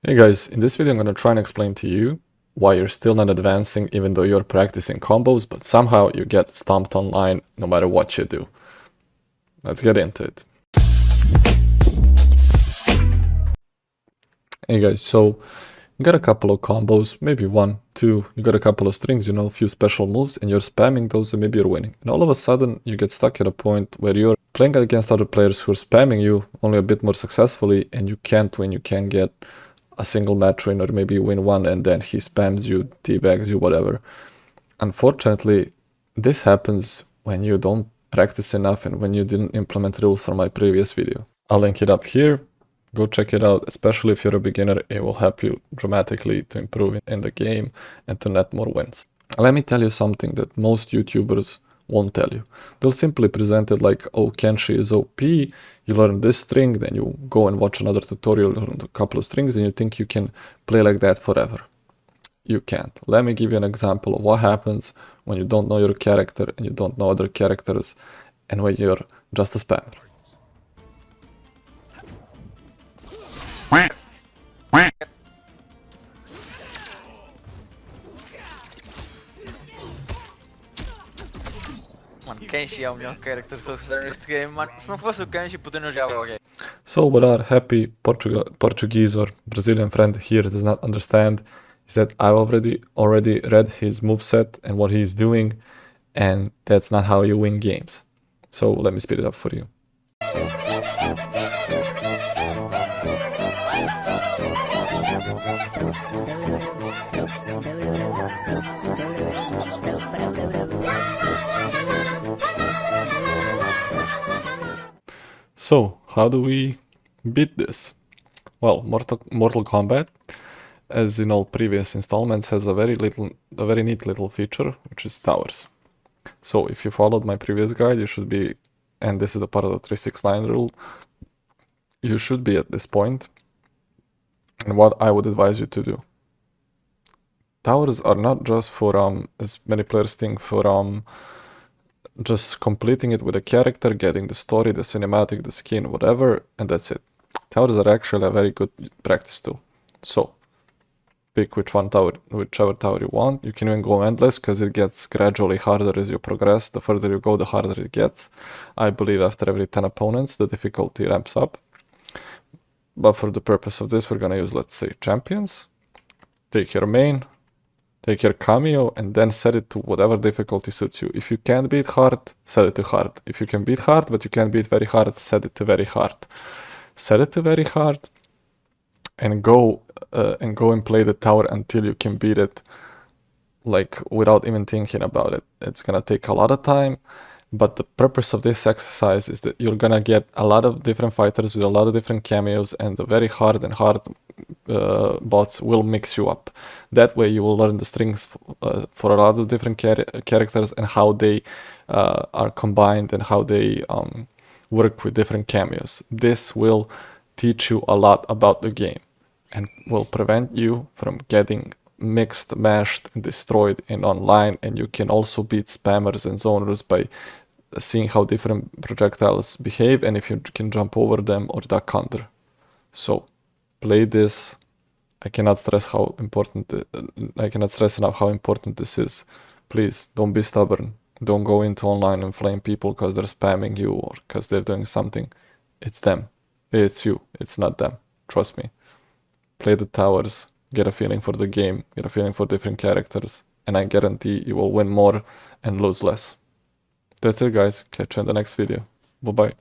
Hey guys, in this video I'm going to try and explain to you why you're still not advancing even though you're practicing combos, but somehow you get stomped online no matter what you do. Let's get into it. Hey guys, so you got a couple of combos, maybe one, two, you got a couple of strings, you know, a few special moves, and you're spamming those and maybe you're winning. And all of a sudden you get stuck at a point where you're playing against other players who are spamming you only a bit more successfully and you can't win, you can't get a single match win, or maybe you win one and then he spams you, teabags you, whatever. Unfortunately, this happens when you don't practice enough and when you didn't implement rules from my previous video. I'll link it up here. Go check it out, especially if you're a beginner. It will help you dramatically to improve in the game and to net more wins. Let me tell you something that most YouTubers won't tell you. They'll simply present it like, oh, Kenshi is OP, you learn this string, then you go and watch another tutorial, learn a couple of strings, and you think you can play like that forever. You can't. Let me give you an example of what happens when you don't know your character and you don't know other characters and when you're just a spammer. Mano, Kenshi é o melhor character que eles fizeram neste game, mano. Se não fosse o Kenshi, puto, não jogava o game. So what our happy Portuguese or Brazilian friend here does not understand is that I've already read his moveset and what he's doing, and that's not how you win games. So let me speed it up for you. So, how do we beat this? Well, Mortal Kombat, as in all previous installments, has a very neat little feature, which is towers. So, if you followed my previous guide, you should be, and this is a part of the 369 rule, you should be at this point, and what I would advise you to do. Towers are not just for, as many players think, for just completing it with a character, getting the story, the cinematic, the skin, whatever, and that's it. Towers are actually a very good practice tool. So, pick whichever tower you want. You can even go endless, because it gets gradually harder as you progress. The further you go, the harder it gets. I believe after every 10 opponents, the difficulty ramps up. But for the purpose of this, we're gonna use, let's say, champions. Take your main, take your cameo, and then set it to whatever difficulty suits you. If you can't beat hard, set it to hard. If you can beat hard, but you can't beat very hard, set it to very hard. Set it to very hard, and go and play the tower until you can beat it, like, without even thinking about it. It's gonna take a lot of time, but the purpose of this exercise is that you're gonna get a lot of different fighters with a lot of different cameos, and the very hard bots will mix you up. That way you will learn the strings for a lot of different characters and how they are combined and how they work with different cameos. This will teach you a lot about the game and will prevent you from getting mixed, mashed, and destroyed in online, and you can also beat spammers and zoners by seeing how different projectiles behave and if you can jump over them or duck counter. So, play this. I cannot stress enough how important this is. Please, don't be stubborn. Don't go into online and flame people because they're spamming you or because they're doing something. It's them. It's you. It's not them. Trust me. Play the towers. Get a feeling for the game. Get a feeling for different characters. And I guarantee you will win more and lose less. That's it, guys. Catch you in the next video. Bye-bye.